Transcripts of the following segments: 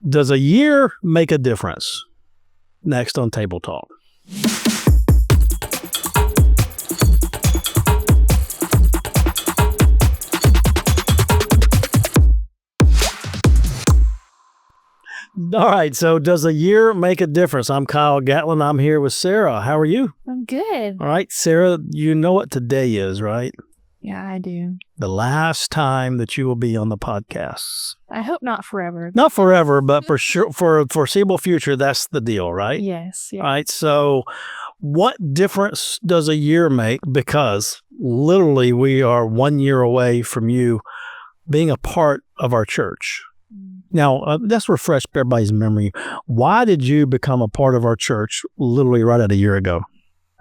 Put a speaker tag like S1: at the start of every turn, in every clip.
S1: Does a year make a difference? Next on Table Talk. All right, so does a year make a difference? I'm Kyle Gatlin. I'm here with Sarah. How are you?
S2: I'm good.
S1: All right, Sarah, you know what today is, right?
S2: Yeah, I do.
S1: The last time that you will be on the podcast.
S2: I hope not forever.
S1: Not forever, but for sure, for a foreseeable future, that's the deal, right?
S2: Yes. Yeah.
S1: All right, so what difference does a year make? Because literally we are 1 year away from you being a part of our church. Now, let's refresh everybody's memory. Why did you become a part of our church literally right at a year ago?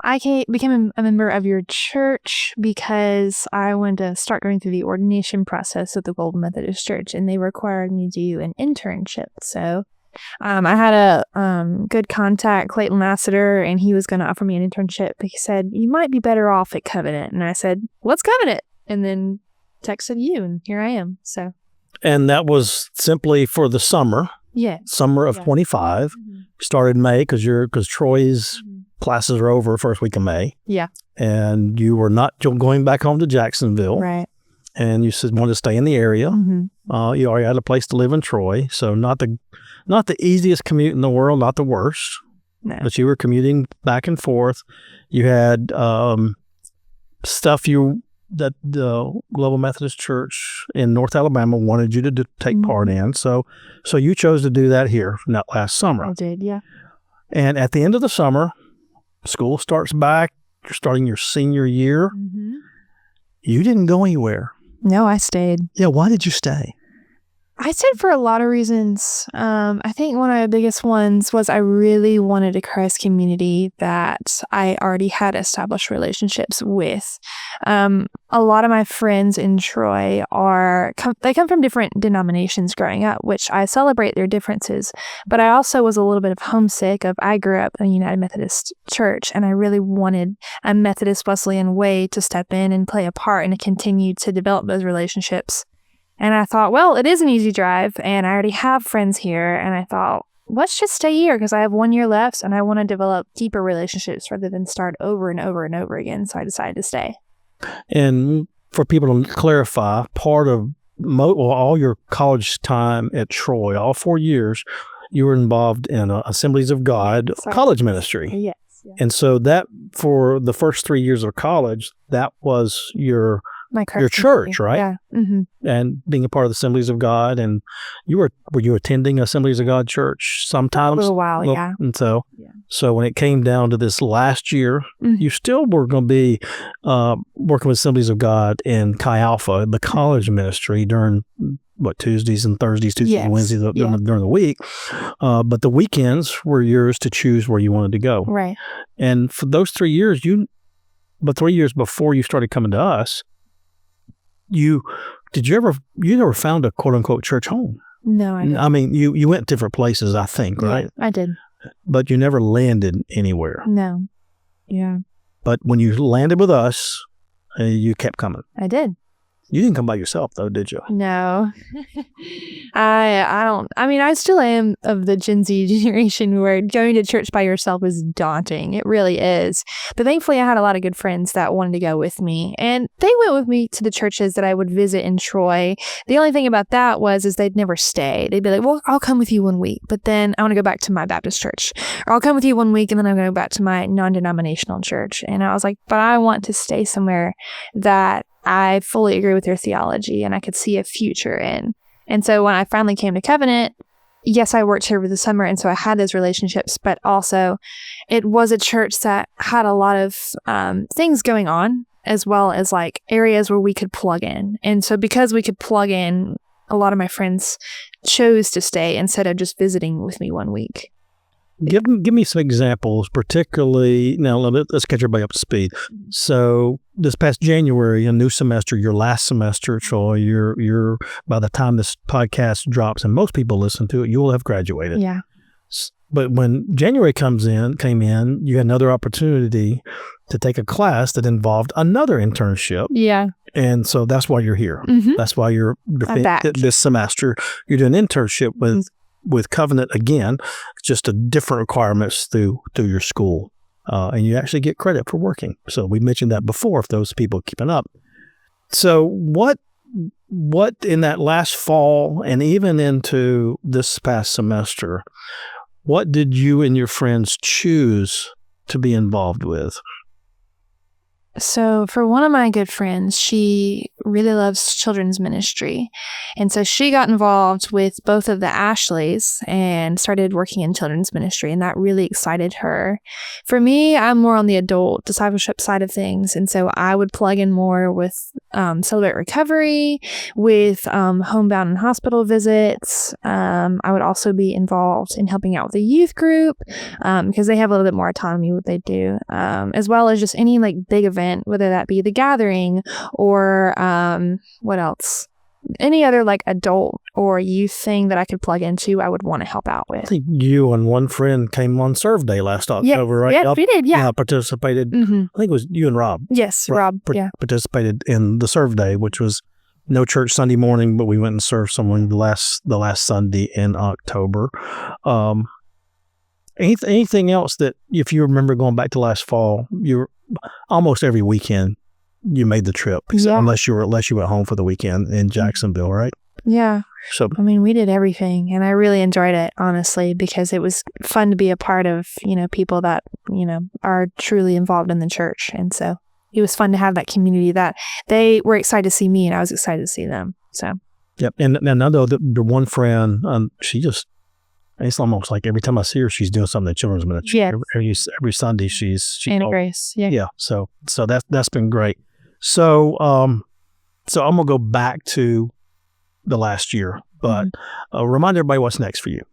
S2: I became a member of your church because I wanted to start going through the ordination process at the Golden Methodist Church, and they required me to do an internship. So I had a good contact, Clayton Lassiter, and he was going to offer me an internship. He said, you might be better off at Covenant. And I said, what's Covenant? And then texted you, and here I am. So.
S1: And that was simply for the summer.
S2: Yeah.
S1: Summer of 25.
S2: Mm-hmm.
S1: Started May because Troy's classes are over first week of May.
S2: Yeah.
S1: And you were not going back home to Jacksonville.
S2: Right.
S1: And you said wanted to stay in the area.
S2: Mm-hmm.
S1: You already had a place to live in Troy, so not the easiest commute in the world, not the worst.
S2: No.
S1: But you were commuting back and forth. You had stuff that the Global Methodist Church in North Alabama wanted you to take part in. So you chose to do that here that last summer.
S2: I did, yeah.
S1: And at the end of the summer, school starts back. You're starting your senior year.
S2: Mm-hmm.
S1: You didn't go anywhere.
S2: No, I stayed.
S1: Yeah, why did you stay?
S2: I stayed for a lot of reasons. I think one of the biggest ones was I really wanted a Christ community that I already had established relationships with. A lot of my friends in Troy they come from different denominations growing up, which I celebrate their differences. But I also was a little bit of homesick I grew up in a United Methodist Church, and I really wanted a Methodist Wesleyan way to step in and play a part and to continue to develop those relationships. And I thought, well, it is an easy drive, and I already have friends here. And I thought, let's just stay here because I have 1 year left, and I want to develop deeper relationships rather than start over and over and over again. So I decided to stay.
S1: And for people to clarify, part of all your college time at Troy, all 4 years, you were involved in Assemblies of God college ministry.
S2: Yes. Yeah.
S1: And so that for the first 3 years of college, that was your church, right?
S2: Yeah. Mm-hmm.
S1: And being a part of the Assemblies of God, and were you attending Assemblies of God church sometimes?
S2: A little while, yeah.
S1: And so when it came down to this last year, you still were going to be working with Assemblies of God in Chi Alpha, the college ministry during Tuesdays and Thursdays, and Wednesdays during the week. But the weekends were yours to choose where you wanted to go.
S2: Right.
S1: And for those 3 years, 3 years before you started coming to us, you never found a quote unquote church home?
S2: No, I didn't.
S1: I mean, you went different places, I think, right?
S2: Yeah, I did.
S1: But you never landed anywhere.
S2: No. Yeah.
S1: But when you landed with us, you kept coming.
S2: I did.
S1: You didn't come by yourself, though, did you?
S2: No. I don't. I mean, I still am of the Gen Z generation where going to church by yourself is daunting. It really is. But thankfully, I had a lot of good friends that wanted to go with me. And they went with me to the churches that I would visit in Troy. The only thing about that is they'd never stay. They'd be like, well, I'll come with you 1 week, but then I want to go back to my Baptist church. Or I'll come with you 1 week, and then I'm going to go back to my non-denominational church. And I was like, but I want to stay somewhere that I fully agree with their theology and I could see a future in. And so when I finally came to Covenant, yes, I worked here over the summer, and so I had those relationships, but also it was a church that had a lot of things going on, as well as like areas where we could plug in. And so because we could plug in, a lot of my friends chose to stay instead of just visiting with me 1 week.
S1: Give me some examples, particularly, now let's catch everybody up to speed. So this past January, a new semester, your last semester, Troy, you're by the time this podcast drops and most people listen to it, you will have graduated.
S2: Yeah.
S1: But when January came in, you had another opportunity to take a class that involved another internship.
S2: Yeah.
S1: And so that's why you're here.
S2: Mm-hmm.
S1: That's why you're
S2: back.
S1: this semester. You're doing an internship with with Covenant again, just a different requirements through your school. And you actually get credit for working. So we mentioned that before, if those people are keeping up. So what in that last fall and even into this past semester, what did you and your friends choose to be involved with?
S2: So for one of my good friends, she really loves children's ministry. And so she got involved with both of the Ashleys and started working in children's ministry. And that really excited her. For me, I'm more on the adult discipleship side of things. And so I would plug in more with Celebrate Recovery, with homebound and hospital visits. I would also be involved in helping out with the youth group because they have a little bit more autonomy what they do, as well as just any like big event, whether that be the gathering or what else? Any other like adult or youth thing that I could plug into, I would want to help out with.
S1: I think you and one friend came on Serve Day last October, right?
S2: Yeah, we did, yeah.
S1: Participated.
S2: Mm-hmm.
S1: I think it was you and Rob.
S2: Yes, Rob,
S1: participated in the Serve Day, which was no church Sunday morning, but we went and served someone the last Sunday in October. Anything else that, if you remember going back to last fall, you were almost every weekend you made the trip, unless you went home for the weekend in Jacksonville, right?
S2: Yeah.
S1: So
S2: I mean, we did everything, and I really enjoyed it, honestly, because it was fun to be a part of, people that, are truly involved in the church. And so it was fun to have that community that they were excited to see me and I was excited to see them. So.
S1: Yep. And I know the one friend, it's almost like every time I see her, she's doing something in children's ministry.
S2: Yeah.
S1: Every Sunday she's
S2: Anna Grace. Yeah.
S1: Yeah. So that's been great. So I'm gonna go back to the last year, but remind everybody what's next for you.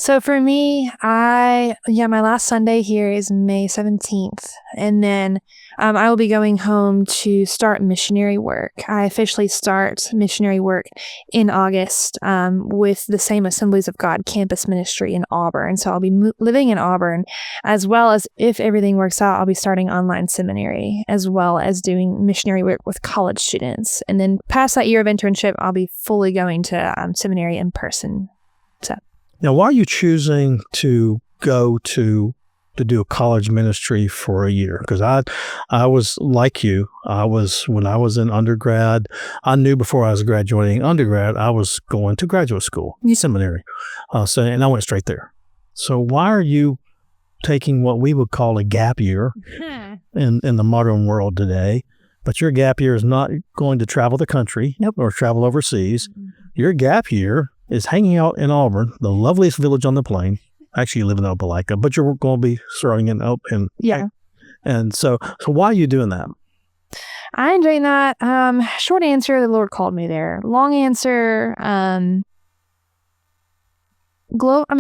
S2: So for me, my last Sunday here is May 17th. And then I will be going home to start missionary work. I officially start missionary work in August with the Same Assemblies of God campus ministry in Auburn. So I'll be living in Auburn, as well as, if everything works out, I'll be starting online seminary, as well as doing missionary work with college students. And then past that year of internship, I'll be fully going to seminary in person. So.
S1: Now, why are you choosing to go to do a college ministry for a year? Because I was like you. When I was in undergrad, I knew before I was graduating undergrad, I was going to graduate school, seminary. And I went straight there. So why are you taking what we would call a gap year in the modern world today? But your gap year is not going to travel the country or travel overseas. Mm-hmm. Your gap year is hanging out in Auburn, the loveliest village on the plain. Actually, you live in Opelika, but you're going to be starting in Open.
S2: Yeah.
S1: And so why are you doing that?
S2: I enjoy that. Short answer, the Lord called me there. Long answer,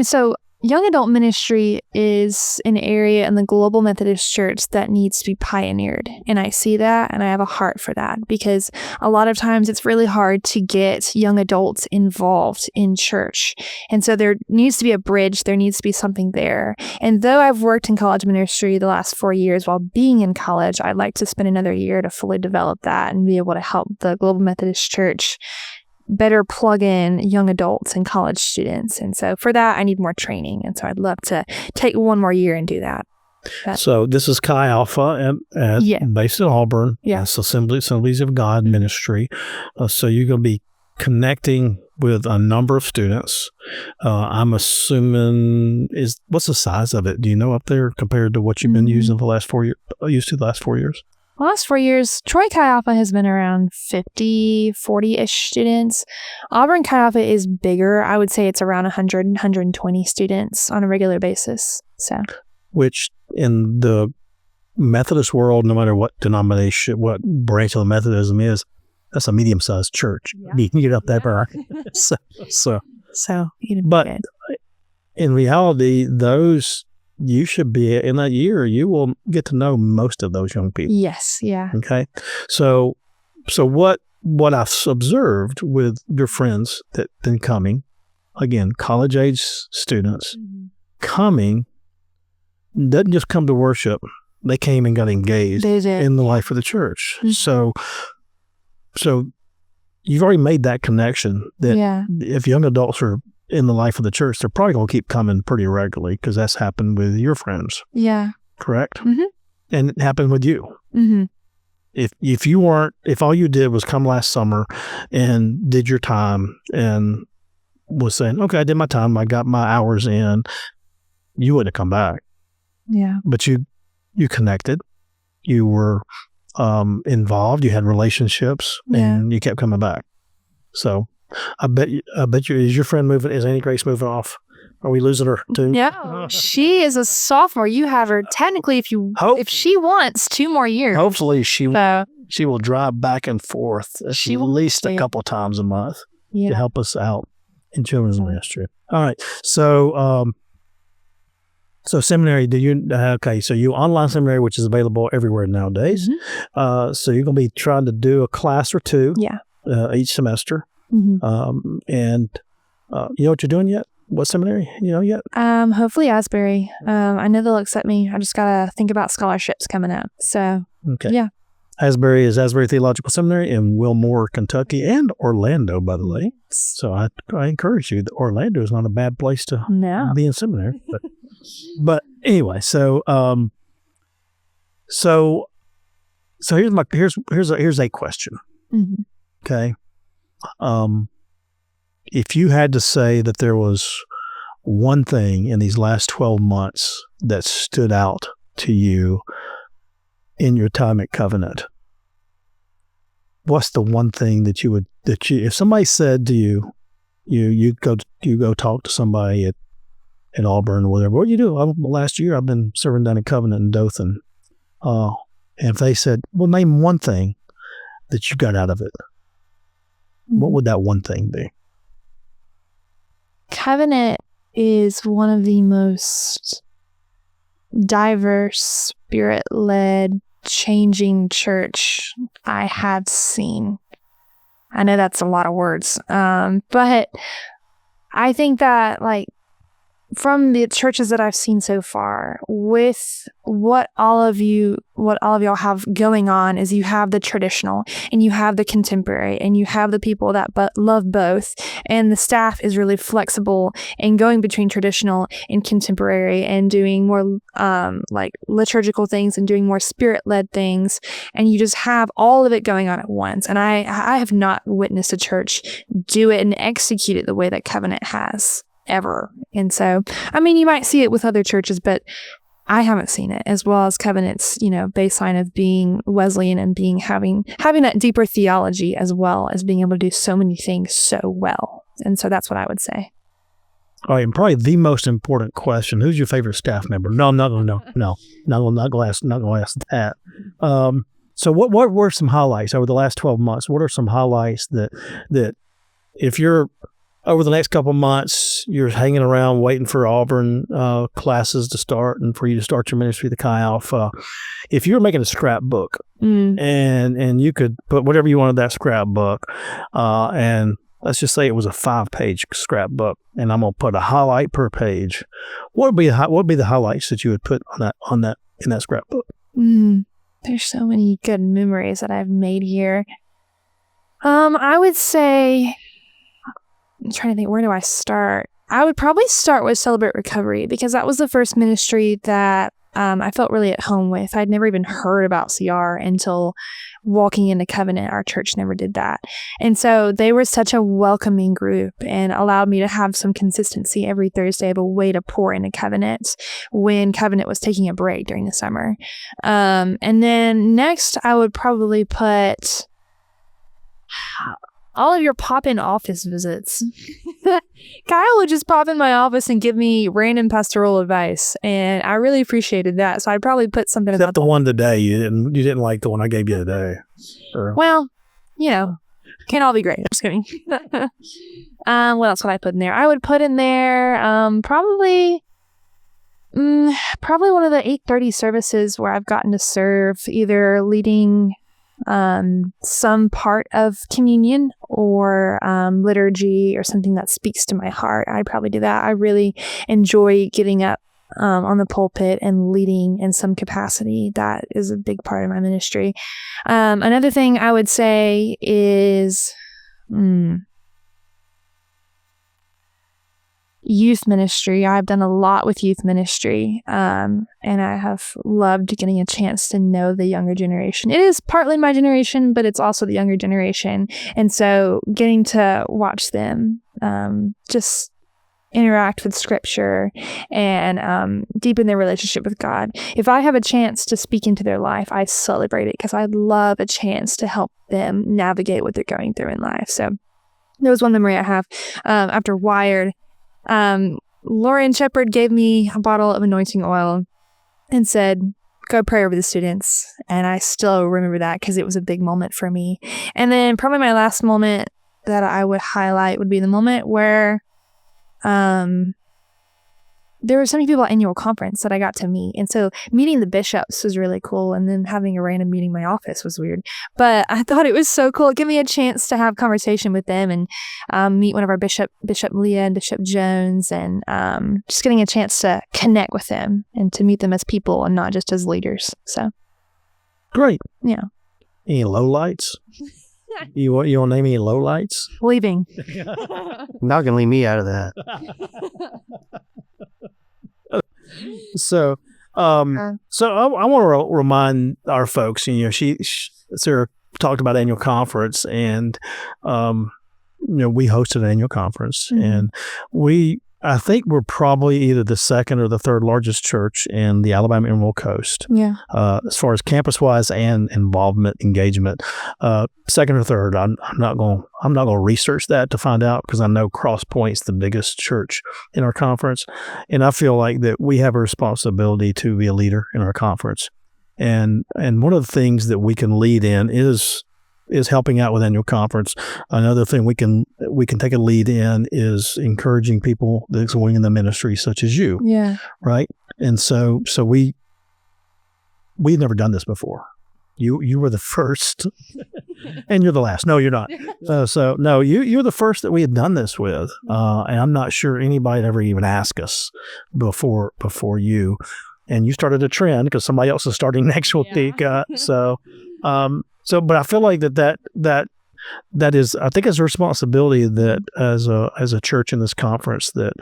S2: so young adult ministry is an area in the Global Methodist Church that needs to be pioneered. And I see that, and I have a heart for that, because a lot of times it's really hard to get young adults involved in church. And so there needs to be a bridge. There needs to be something there. And though I've worked in college ministry the last 4 years while being in college, I'd like to spend another year to fully develop that and be able to help the Global Methodist Church better plug in young adults and college students. And so for that, I need more training. And so I'd love to take one more year and do that.
S1: So this is Chi Alpha based in Auburn.
S2: Yeah.
S1: It's Assemblies of God ministry. So you're going to be connecting with a number of students. I'm assuming, what's the size of it? Do you know up there compared to what you've been using the last 4 years? Used to the last 4 years?
S2: The last 4 years, Troy Chi Alpha has been around 50, 40-ish students. Auburn Chi Alpha is bigger. I would say it's around 100, 120 students on a regular basis. So,
S1: which in the Methodist world, no matter what denomination, what branch of the Methodism is, that's a medium-sized church. Yeah. You can get up that far. But in reality, you should be, in that year, you will get to know most of those young people.
S2: Yes, yeah.
S1: Okay. So what I've observed with your friends that been coming, again, college-age students, coming, doesn't just come to worship. They came and got engaged in the life of the church. Mm-hmm. So you've already made that connection that if young adults are in the life of the church, they're probably going to keep coming pretty regularly because that's happened with your friends.
S2: Yeah.
S1: Correct?
S2: Mm-hmm.
S1: And it happened with you.
S2: Mm-hmm.
S1: If all you did was come last summer and did your time and was saying, okay, I did my time, I got my hours in, you wouldn't have come back.
S2: Yeah.
S1: But you connected, you were involved, you had relationships, and you kept coming back. So I bet you, is your friend moving? Is Annie Grace moving off? Are we losing her too?
S2: No, she is a sophomore. You have her technically if she wants 2 more years.
S1: Hopefully she will drive back and forth at least a couple times a month to help us out in children's ministry. All right. So seminary, so you online seminary, which is available everywhere nowadays. Mm-hmm. So you're going to be trying to do a class or 2 each semester. Mm-hmm. And you know what you're doing yet? What seminary? You know yet?
S2: Hopefully Asbury. I know they'll accept me. I just gotta think about scholarships coming up. So yeah.
S1: Asbury is Asbury Theological Seminary in Wilmore, Kentucky, and Orlando, by the way. So I encourage you. Orlando is not a bad place to be in seminary. But anyway, so here's a question. Mm-hmm. Okay. If you had to say that there was one thing in these last 12 months that stood out to you in your time at Covenant, what's the one thing that you if somebody said to you, you go talk to somebody at Auburn or whatever, what do you do? Last year I've been serving down at Covenant in Dothan. And if they said, well, name one thing that you got out of it, what would that one thing be?
S2: Covenant is one of the most diverse, spirit-led, changing church I have seen. I know that's a lot of words, but I think that from the churches that I've seen so far, with what all of y'all have going on is you have the traditional and you have the contemporary and you have the people that love both, and the staff is really flexible in going between traditional and contemporary and doing more liturgical things and doing more spirit-led things, and you just have all of it going on at once. And I have not witnessed a church do it and execute it the way that Covenant has ever. And so, I mean, you might see it with other churches, but I haven't seen it, as well as Covenant's, baseline of being Wesleyan and having that deeper theology, as well as being able to do so many things so well. And so that's what I would say.
S1: All right, and probably the most important question: who's your favorite staff member? No, not going to ask that. So what were some highlights over the last 12 months? What are some highlights that if you're over the next couple of months, you're hanging around waiting for Auburn classes to start and for you to start your ministry, the Chi Alpha. If you're making a scrapbook and you could put whatever you wanted in that scrapbook, and let's just say it was a 5-page scrapbook, and I'm gonna put a highlight per page. What would be the highlights that you would put on that in that scrapbook?
S2: There's so many good memories that I've made here. I would say, I'm trying to think, where do I start? I would probably start with Celebrate Recovery, because that was the first ministry that I felt really at home with. I'd never even heard about CR until walking into Covenant. Our church never did that. And so they were such a welcoming group and allowed me to have some consistency every Thursday of a way to pour into Covenant when Covenant was taking a break during the summer. And then next, I would probably put all of your pop-in office visits. Kyle would just pop in my office and give me random pastoral advice, and I really appreciated that. So I'd probably put something
S1: except the one today. You didn't like the one I gave you today. Or... Well,
S2: can't all be great. I'm just kidding. What else would I put in there? I would put in there probably one of the 8:30 services where I've gotten to serve, either leading some part of communion or liturgy or something that speaks to my heart. I'd probably do that. I really enjoy getting up on the pulpit and leading in some capacity. That is a big part of my ministry. Another thing I would say is youth ministry. I've done a lot with youth ministry, and I have loved getting a chance to know the younger generation. It is partly my generation, but it's also the younger generation. And so getting to watch them just interact with scripture and deepen their relationship with God. If I have a chance to speak into their life, I celebrate it because I love a chance to help them navigate what they're going through in life. So there was one memory I have after Wired. Lauren Shepard gave me a bottle of anointing oil and said, go pray over the students. And I still remember that because it was a big moment for me. And then probably my last moment that I would highlight would be the moment where there were so many people at annual conference that I got to meet. And so meeting the bishops was really cool. And then having a random meeting in my office was weird. But I thought it was so cool. It gave me a chance to have conversation with them and meet one of our Bishop Leah and Bishop Jones, and just getting a chance to connect with them and to meet them as people and not just as leaders. So
S1: great.
S2: Yeah.
S1: Any lowlights? You want to name any lowlights?
S2: Leaving.
S3: Not gonna leave me out of that.
S1: So I want to remind our folks. Sarah talked about annual conference, and we hosted an annual conference, and I think we're probably either the second or the third largest church in the Alabama Emerald Coast.
S2: Yeah.
S1: As far as campus-wise and engagement, second or third. I'm not going to research that to find out because I know Cross Point's the biggest church in our conference, and I feel like that we have a responsibility to be a leader in our conference. And one of the things that we can lead in is helping out with annual conference. Another thing we can take a lead in is encouraging people that's going in the ministry, such as you.
S2: Yeah.
S1: Right. And so we've never done this before. You were the first, and you're the last. No, you're not. No, you're the first that we had done this with, and I'm not sure anybody had ever even asked us before you. And you started a trend because somebody else is starting next week. But I feel like that is, I think it's a responsibility that as a church in this conference that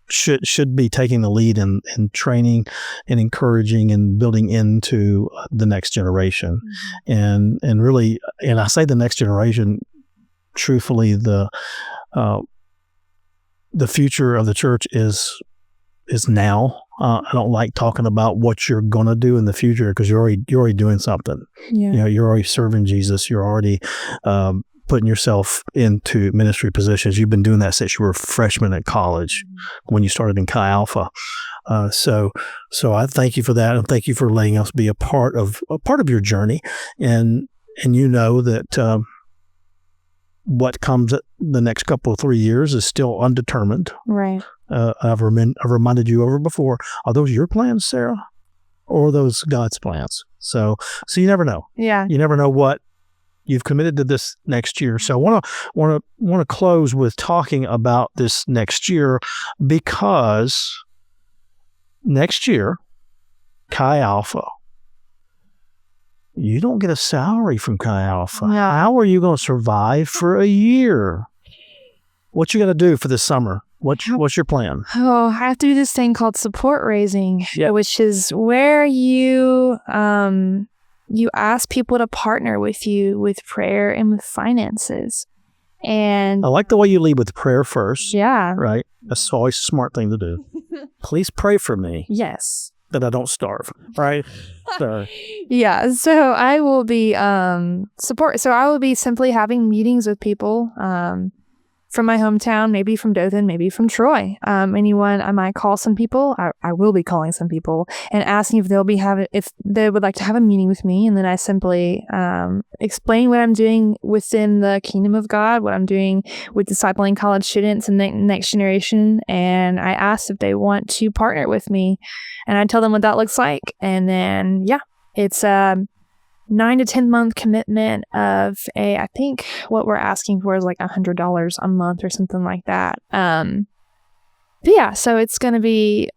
S1: should be taking the lead in training and encouraging and building into the next generation. And really, and I say the next generation, truthfully, the future of the church is now. I don't like talking about what you're going to do in the future because you're already doing something.
S2: Yeah.
S1: You're already serving Jesus. You're already putting yourself into ministry positions. You've been doing that since you were a freshman at college when you started in Chi Alpha. So I thank you for that, and thank you for letting us be a part of your journey. And that what comes the next couple of 3 years is still undetermined.
S2: Right.
S1: I've reminded you over before. Are those your plans, Sarah, or are those God's plans? So you never know.
S2: Yeah.
S1: You never know what you've committed to this next year. So I want to close with talking about this next year, because next year, Chi Alpha, you don't get a salary from Chi Alpha.
S2: Yeah.
S1: How are you going to survive for a year? What you going to do for this summer? What's your plan?
S2: Oh, I have to do this thing called support raising, which is where you ask people to partner with you with prayer and with finances. And
S1: I like the way you lead with prayer first.
S2: Yeah.
S1: Right? That's always a smart thing to do. Please pray for me.
S2: Yes.
S1: That I don't starve. Right? So.
S2: Yeah. So I will be support. So I will be simply having meetings with people from my hometown, maybe from Dothan, maybe from Troy. Anyone, I might call some people. I will be calling some people and asking if if they would like to have a meeting with me. And then I simply explain what I'm doing within the kingdom of God, what I'm doing with discipling college students and the next generation. And I ask if they want to partner with me, and I tell them what that looks like. And then, it's 9 to 10 month commitment of I think what we're asking for is like $100 a month or something like that. So it's going to be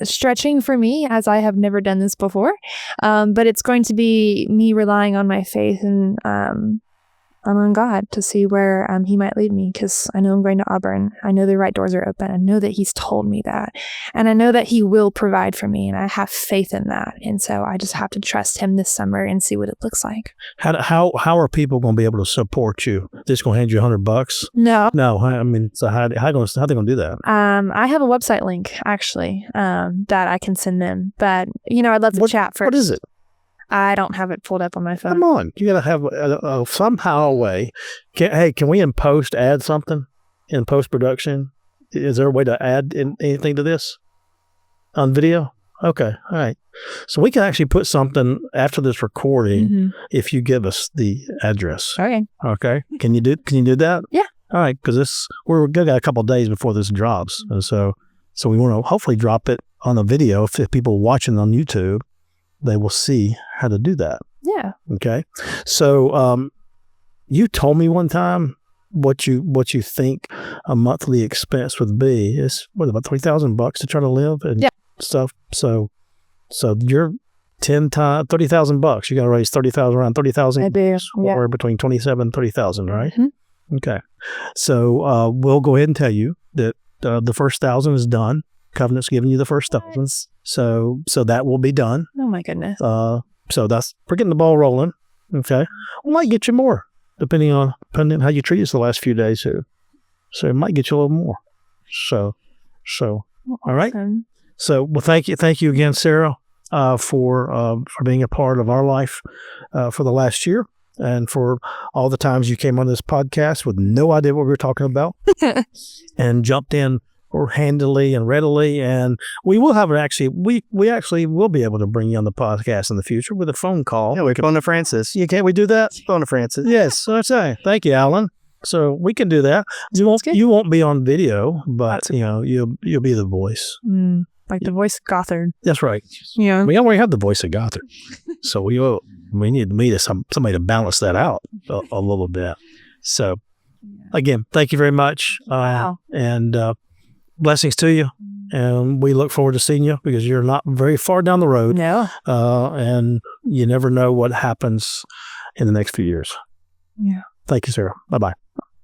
S2: stretching for me, as I have never done this before. But it's going to be me relying on my faith and I'm on God to see where he might lead me, because I know I'm going to Auburn. I know the right doors are open. I know that he's told me that. And I know that he will provide for me, and I have faith in that. And so I just have to trust him this summer and see what it looks like.
S1: How are people going to be able to support you? Just going to hand you $100?
S2: No.
S1: No. I mean, so how they going to do that?
S2: I have a website link, actually, that I can send them. But, I'd love to chat first.
S1: What is it?
S2: I don't have it pulled up on my phone.
S1: Come on. You got to have somehow a way. Can we in post add something in post-production? Is there a way to add anything to this on video? Okay. All right. So we can actually put something after this recording if you give us the address.
S2: Okay.
S1: Okay. Can you do that?
S2: Yeah.
S1: All right. Because we're got a couple of days before this drops. And so we want to hopefully drop it on a video. If people watching on YouTube, they will see how to do that.
S2: Yeah.
S1: Okay. So you told me one time what you think a monthly expense would be is about $3,000 to try to live and stuff. So you're 10 times $30,000. You got to raise 30,000, around 30,000.
S2: I do. Yeah.
S1: Or between 27 and 30,000, right?
S2: Mm-hmm.
S1: Okay. So we'll go ahead and tell you that the first 1,000 is done. Covenant's giving you the first 1,000. So that will be done.
S2: Oh my goodness.
S1: So we're getting the ball rolling. Okay. We might get you more depending on how you treat us the last few days here. So it might get you a little more. So all right. So thank you again, Sarah, for being a part of our life for the last year, and for all the times you came on this podcast with no idea what we were talking about and jumped in or handily and readily. And we will have we actually will be able to bring you on the podcast in the future with a phone call.
S3: Yeah, we can phone to Francis.
S1: Can't we do that?
S3: Phone to Francis.
S1: Yes, that's right. Thank you, Alan. So we can do that. You won't be on video, but you'll be the voice.
S2: Like the voice of Gothard.
S1: That's right.
S2: Yeah.
S1: We already have the voice of Gothard. So we need to meet somebody to balance that out a little bit. So again, thank you very much.
S2: Wow.
S1: And blessings to you. And we look forward to seeing you, because you're not very far down the road.
S2: No.
S1: And you never know what happens in the next few years.
S2: Yeah.
S1: Thank you, Sarah. Bye-bye.